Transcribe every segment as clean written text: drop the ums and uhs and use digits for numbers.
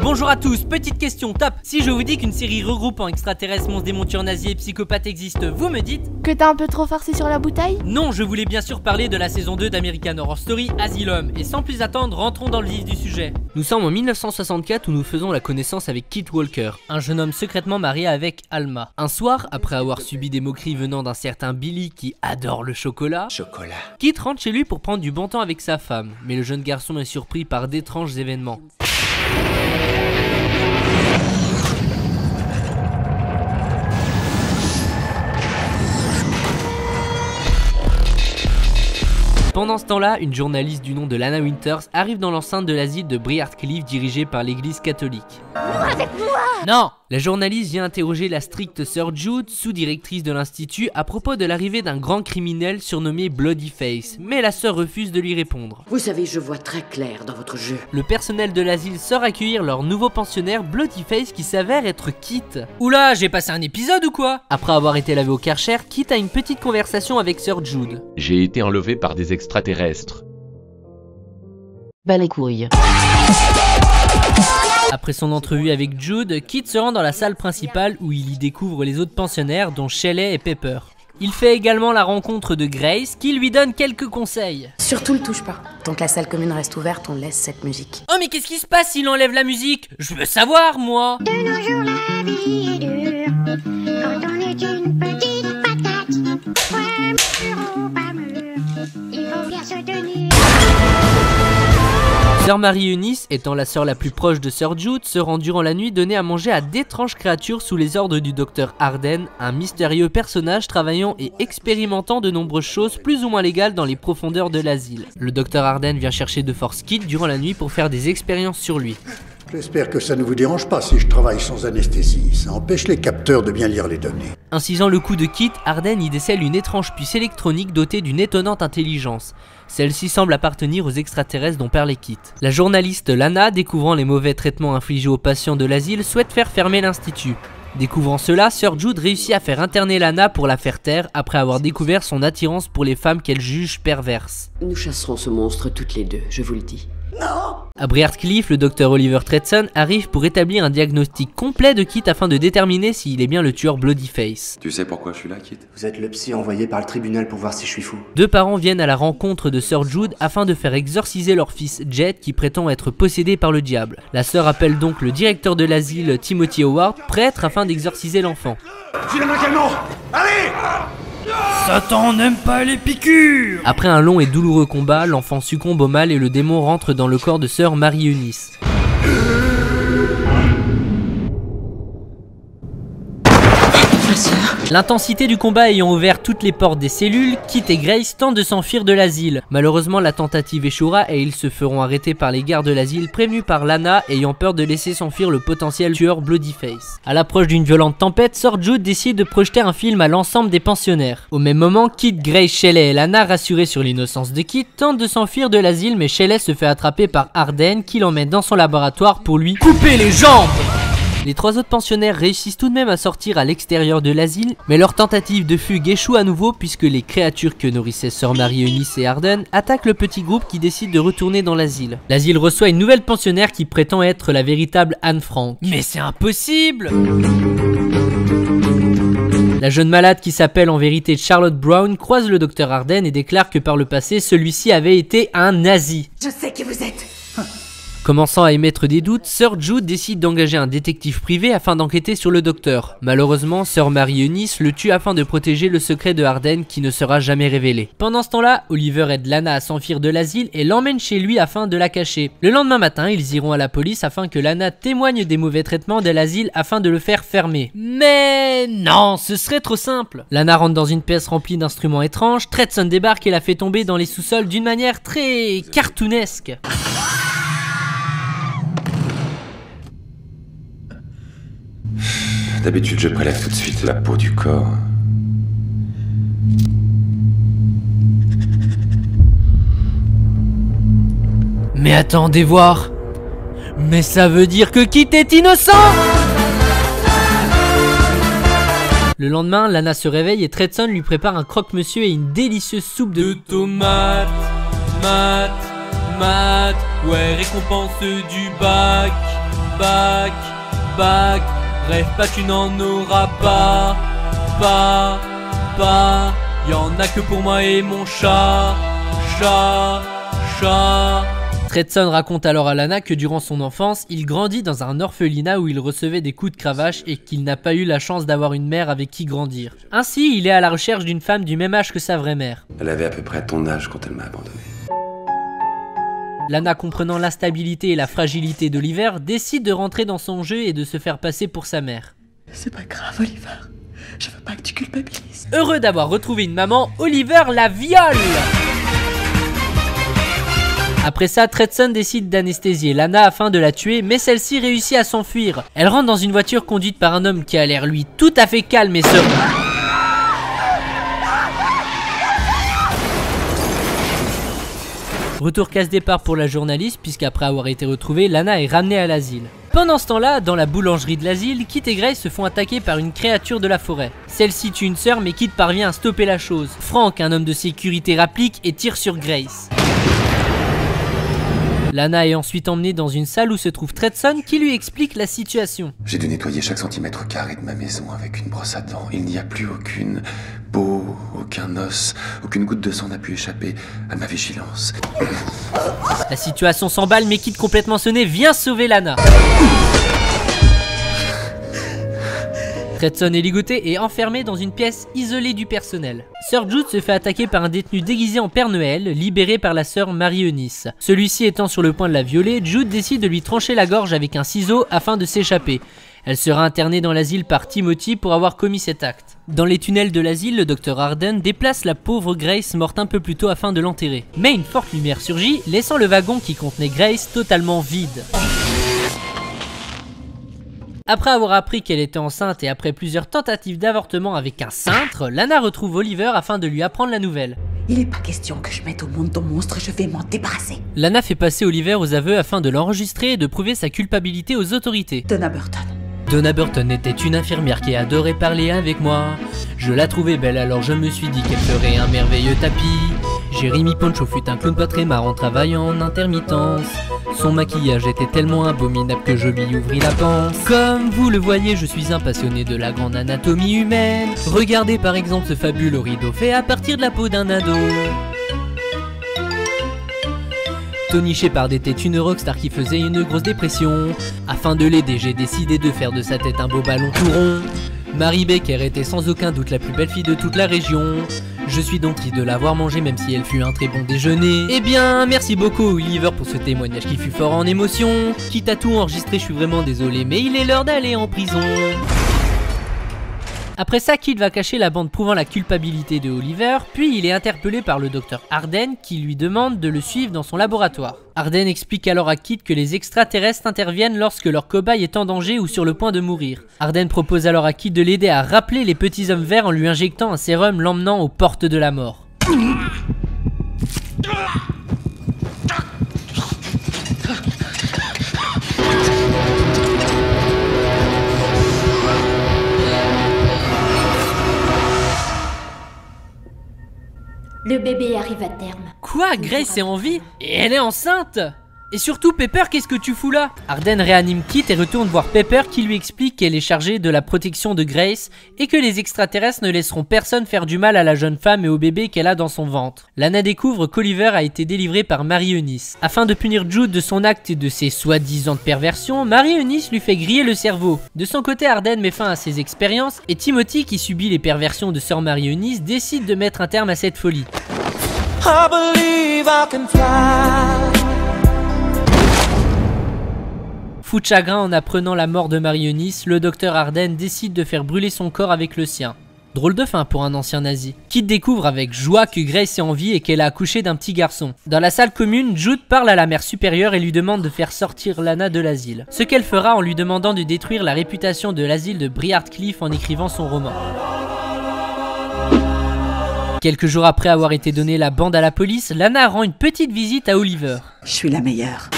Bonjour à tous, petite question top. Si je vous dis qu'une série regroupant extraterrestres, monstres, démons, tueurs nazis et psychopathes existe, vous me dites que t'as un peu trop farci sur la bouteille? Non, je voulais bien sûr parler de la saison 2 d'American Horror Story, Asylum. Et sans plus attendre, rentrons dans le vif du sujet. Nous sommes en 1964 où nous faisons la connaissance avec Kit Walker, un jeune homme secrètement marié avec Alma. Un soir, après avoir subi des moqueries venant d'un certain Billy qui adore le chocolat, Kit rentre chez lui pour prendre du bon temps avec sa femme. Mais le jeune garçon est surpris par d'étranges événements. Pendant ce temps-là, une journaliste du nom de Lana Winters arrive dans l'enceinte de l'asile de Briarcliff dirigée par l'église catholique. Avec moi! Non! La journaliste vient interroger la stricte sœur Jude, sous-directrice de l'institut, à propos de l'arrivée d'un grand criminel surnommé Bloodyface, mais la sœur refuse de lui répondre. Vous savez, je vois très clair dans votre jeu. Le personnel de l'asile sort accueillir leur nouveau pensionnaire Bloodyface qui s'avère être Kit. Oula, j'ai passé un épisode ou quoi? Après avoir été lavé au Karcher, Kit a une petite conversation avec sœur Jude. J'ai été enlevé par des extraterrestres. Bas les couilles. Après son entrevue avec Jude, Kit se rend dans la salle principale où il y découvre les autres pensionnaires dont Shelley et Pepper. Il fait également la rencontre de Grace qui lui donne quelques conseils. Surtout le touche pas. Tant que la salle commune reste ouverte, on laisse cette musique. Oh mais qu'est-ce qui se passe s'il enlève la musique? Je veux savoir moi. De nos jours la vie est dure, quand on est une petite patate. Ouais, mûr ou pas mûr, il faut bien se tenir. Sœur Marie-Eunice, étant la sœur la plus proche de Sœur Jude, se rend durant la nuit donner à manger à d'étranges créatures sous les ordres du docteur Arden, un mystérieux personnage travaillant et expérimentant de nombreuses choses plus ou moins légales dans les profondeurs de l'asile. Le docteur Arden vient chercher de force Kit durant la nuit pour faire des expériences sur lui. J'espère que ça ne vous dérange pas si je travaille sans anesthésie. Ça empêche les capteurs de bien lire les données. Incisant le cou de Kit, Arden y décèle une étrange puce électronique dotée d'une étonnante intelligence. Celle-ci semble appartenir aux extraterrestres dont parlait Kit. La journaliste Lana, découvrant les mauvais traitements infligés aux patients de l'asile, souhaite faire fermer l'institut. Découvrant cela, Sœur Jude réussit à faire interner Lana pour la faire taire après avoir découvert son attirance pour les femmes qu'elle juge perverses. Nous chasserons ce monstre toutes les deux, je vous le dis. À Briarcliff, le docteur Oliver Tretson arrive pour établir un diagnostic complet de Kit afin de déterminer s'il est bien le tueur Bloodyface. Tu sais pourquoi je suis là, Kit? Vous êtes le psy envoyé par le tribunal pour voir si je suis fou. Deux parents viennent à la rencontre de Sœur Jude afin de faire exorciser leur fils Jet qui prétend être possédé par le diable. La sœur appelle donc le directeur de l'asile Timothy Howard, prêtre, afin d'exorciser l'enfant. Allez! Satan n'aime pas les piqûres! Après un long et douloureux combat, l'enfant succombe au mal et le démon rentre dans le corps de Sœur Marie-Eunice. L'intensité du combat ayant ouvert toutes les portes des cellules, Kit et Grace tentent de s'enfuir de l'asile. Malheureusement, la tentative échouera et ils se feront arrêter par les gardes de l'asile prévenus par Lana ayant peur de laisser s'enfuir le potentiel tueur Bloodyface. À l'approche d'une violente tempête, Sœur Jude décide de projeter un film à l'ensemble des pensionnaires. Au même moment, Kit, Grace, Shelley et Lana, rassurés sur l'innocence de Kit, tentent de s'enfuir de l'asile mais Shelley se fait attraper par Arden qui l'emmène dans son laboratoire pour lui couper les jambes. Les trois autres pensionnaires réussissent tout de même à sortir à l'extérieur de l'asile, mais leur tentative de fugue échoue à nouveau puisque les créatures que nourrissaient Sœur Marie-Eunice et Arden attaquent le petit groupe qui décide de retourner dans l'asile. L'asile reçoit une nouvelle pensionnaire qui prétend être la véritable Anne Frank. Mais c'est impossible! La jeune malade qui s'appelle en vérité Charlotte Brown croise le docteur Arden et déclare que par le passé, celui-ci avait été un nazi. Je sais qui vous êtes. Commençant à émettre des doutes, Sœur Jude décide d'engager un détective privé afin d'enquêter sur le docteur. Malheureusement, Sœur Marie-Eunice le tue afin de protéger le secret de Arden qui ne sera jamais révélé. Pendant ce temps-là, Oliver aide Lana à s'enfuir de l'asile et l'emmène chez lui afin de la cacher. Le lendemain matin, ils iront à la police afin que Lana témoigne des mauvais traitements de l'asile afin de le faire fermer. Mais non, ce serait trop simple. Lana rentre dans une pièce remplie d'instruments étranges, Tretson débarque et la fait tomber dans les sous-sols d'une manière très cartoonesque. D'habitude, je prélève tout de suite la peau du corps. Mais attendez voir. Mais ça veut dire que Kit est innocent! Le lendemain, Lana se réveille et Tredson lui prépare un croque-monsieur et une délicieuse soupe de tomates. Ouais, récompense du bac. Bref, pas tu n'en auras pas. Y'en a que pour moi et mon chat. Tredson raconte alors à Lana que durant son enfance, il grandit dans un orphelinat où il recevait des coups de cravache et qu'il n'a pas eu la chance d'avoir une mère avec qui grandir. Ainsi, il est à la recherche d'une femme du même âge que sa vraie mère. Elle avait à peu près ton âge quand elle m'a abandonné. Lana, comprenant l'instabilité et la fragilité d'Oliver, décide de rentrer dans son jeu et de se faire passer pour sa mère. C'est pas grave, Oliver. Je veux pas que tu culpabilises. Heureux d'avoir retrouvé une maman, Oliver la viole. Après ça, Tredson décide d'anesthésier Lana afin de la tuer, mais celle-ci réussit à s'enfuir. Elle rentre dans une voiture conduite par un homme qui a l'air lui tout à fait calme et serein. Retour casse-départ pour la journaliste, puisqu'après avoir été retrouvée, Lana est ramenée à l'asile. Pendant ce temps-là, dans la boulangerie de l'asile, Kit et Grace se font attaquer par une créature de la forêt. Celle-ci tue une sœur, mais Kit parvient à stopper la chose. Frank, un homme de sécurité, réplique et tire sur Grace. Lana est ensuite emmenée dans une salle où se trouve Tredson qui lui explique la situation. J'ai dû nettoyer chaque centimètre carré de ma maison avec une brosse à dents. Il n'y a plus aucune peau, aucun os, aucune goutte de sang n'a pu échapper à ma vigilance. La situation s'emballe, mais Kit complètement sonné vient sauver Lana. Tredson est ligoté et enfermé dans une pièce isolée du personnel. Sir Jude se fait attaquer par un détenu déguisé en Père Noël, libéré par la sœur Marie-Eunice. Celui-ci étant sur le point de la violer, Jude décide de lui trancher la gorge avec un ciseau afin de s'échapper. Elle sera internée dans l'asile par Timothy pour avoir commis cet acte. Dans les tunnels de l'asile, le Dr Arden déplace la pauvre Grace morte un peu plus tôt afin de l'enterrer. Mais une forte lumière surgit, laissant le wagon qui contenait Grace totalement vide. Après avoir appris qu'elle était enceinte et après plusieurs tentatives d'avortement avec un cintre, Lana retrouve Oliver afin de lui apprendre la nouvelle. Il est pas question que je mette au monde ton monstre, je vais m'en débarrasser. Lana fait passer Oliver aux aveux afin de l'enregistrer et de prouver sa culpabilité aux autorités. Donna Burton. Donna Burton était une infirmière qui adorait parler avec moi. Je la trouvais belle, alors je me suis dit qu'elle ferait un merveilleux tapis. Jérémy Poncho fut un clown pas très marrant travaillant en intermittence. Son maquillage était tellement abominable que je lui ouvris la panse. Comme vous le voyez, je suis un passionné de la grande anatomie humaine. Regardez par exemple ce fabuleux rideau fait à partir de la peau d'un ado. Tony Shepard était une rockstar qui faisait une grosse dépression. Afin de l'aider, j'ai décidé de faire de sa tête un beau ballon tout rond. Mary Baker était sans aucun doute la plus belle fille de toute la région. Je suis donc triste de l'avoir mangée même si elle fut un très bon déjeuner. Eh bien, merci beaucoup Oliver pour ce témoignage qui fut fort en émotion. Quitte à tout enregistrer, je suis vraiment désolé, mais il est l'heure d'aller en prison. Après ça, Kit va cacher la bande prouvant la culpabilité de Oliver, puis il est interpellé par le docteur Arden qui lui demande de le suivre dans son laboratoire. Arden explique alors à Kit que les extraterrestres interviennent lorsque leur cobaye est en danger ou sur le point de mourir. Arden propose alors à Kit de l'aider à rappeler les petits hommes verts en lui injectant un sérum l'emmenant aux portes de la mort. Le bébé arrive à terme. Quoi? Grace est en vie? Et elle est enceinte? Et surtout Pepper, qu'est-ce que tu fous là? Arden réanime Kit et retourne voir Pepper qui lui explique qu'elle est chargée de la protection de Grace et que les extraterrestres ne laisseront personne faire du mal à la jeune femme et au bébé qu'elle a dans son ventre. Lana découvre qu'Oliver a été délivré par Marie-Eunice. Afin de punir Jude de son acte et de ses soi-disant perversions, Marie-Eunice lui fait griller le cerveau. De son côté, Arden met fin à ses expériences et Timothy, qui subit les perversions de sœur Marie-Eunice, décide de mettre un terme à cette folie. I believe I can fly. Fou de chagrin en apprenant la mort de Marie-Eunice, le docteur Arden décide de faire brûler son corps avec le sien. Drôle de fin pour un ancien nazi. Kit découvre avec joie que Grace est en vie et qu'elle a accouché d'un petit garçon. Dans la salle commune, Jude parle à la mère supérieure et lui demande de faire sortir Lana de l'asile. Ce qu'elle fera en lui demandant de détruire la réputation de l'asile de Briarcliff en écrivant son roman. Quelques jours après avoir été donné la bande à la police, Lana rend une petite visite à Oliver. Je suis la meilleure.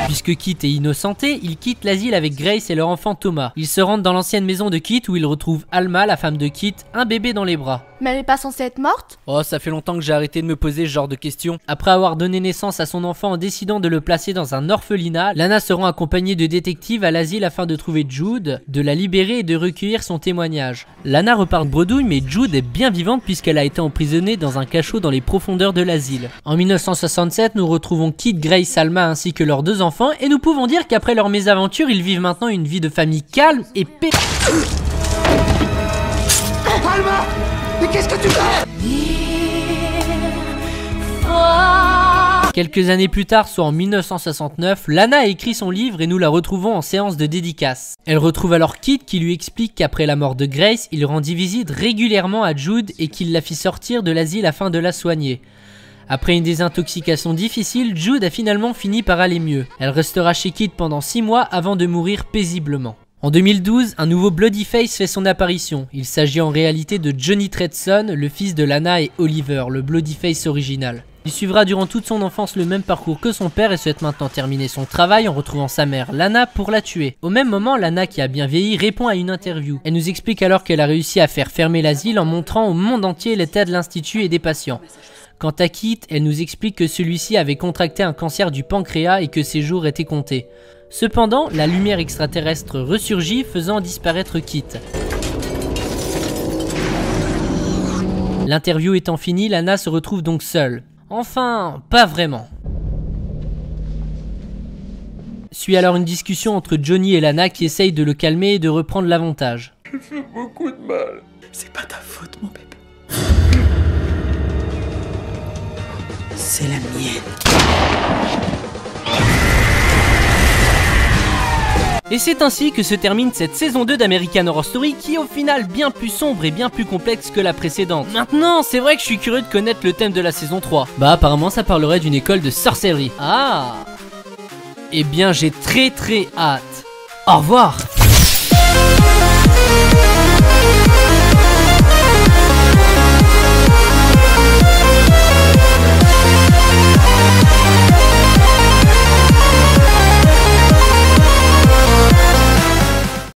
Puisque Puisque Kit est innocenté, il quitte l'asile avec Grace et leur enfant Thomas. Ils se rendent dans l'ancienne maison de Kit où ils retrouvent Alma, la femme de Kit, un bébé dans les bras. Mais elle est pas censée être morte? Oh, ça fait longtemps que j'ai arrêté de me poser ce genre de questions. Après avoir donné naissance à son enfant en décidant de le placer dans un orphelinat, Lana se rend accompagnée de détectives à l'asile afin de trouver Jude, de la libérer et de recueillir son témoignage. Lana repart bredouille, mais Jude est bien vivante puisqu'elle a été emprisonnée dans un cachot dans les profondeurs de l'asile. En 1967, nous retrouvons Kit, Grace, Alma ainsi que leurs 2 enfants et nous pouvons dire qu'après leur mésaventure, ils vivent maintenant une vie de famille calme et paix. Alma! Mais qu'est-ce que tu fais? Quelques années plus tard, soit en 1969, Lana a écrit son livre et nous la retrouvons en séance de dédicace. Elle retrouve alors Kit qui lui explique qu'après la mort de Grace, il rendit visite régulièrement à Jude et qu'il la fit sortir de l'asile afin de la soigner. Après une désintoxication difficile, Jude a finalement fini par aller mieux. Elle restera chez Kit pendant 6 mois avant de mourir paisiblement. En 2012, un nouveau Bloody Face fait son apparition. Il s'agit en réalité de Johnny Tredson, le fils de Lana et Oliver, le Bloody Face original. Il suivra durant toute son enfance le même parcours que son père et souhaite maintenant terminer son travail en retrouvant sa mère, Lana, pour la tuer. Au même moment, Lana, qui a bien vieilli, répond à une interview. Elle nous explique alors qu'elle a réussi à faire fermer l'asile en montrant au monde entier l'état de l'institut et des patients. Quant à Kit, elle nous explique que celui-ci avait contracté un cancer du pancréas et que ses jours étaient comptés. Cependant, la lumière extraterrestre ressurgit, faisant disparaître Kit. L'interview étant finie, Lana se retrouve donc seule. Enfin, pas vraiment. Suit alors une discussion entre Johnny et Lana qui essayent de le calmer et de reprendre l'avantage. Je fais beaucoup de mal. C'est pas ta faute, mon bébé. C'est la mienne. Et c'est ainsi que se termine cette saison 2 d'American Horror Story qui est au final bien plus sombre et bien plus complexe que la précédente. Maintenant, c'est vrai que je suis curieux de connaître le thème de la saison 3. Bah apparemment ça parlerait d'une école de sorcellerie. Ah. Eh bien j'ai très hâte. Au revoir.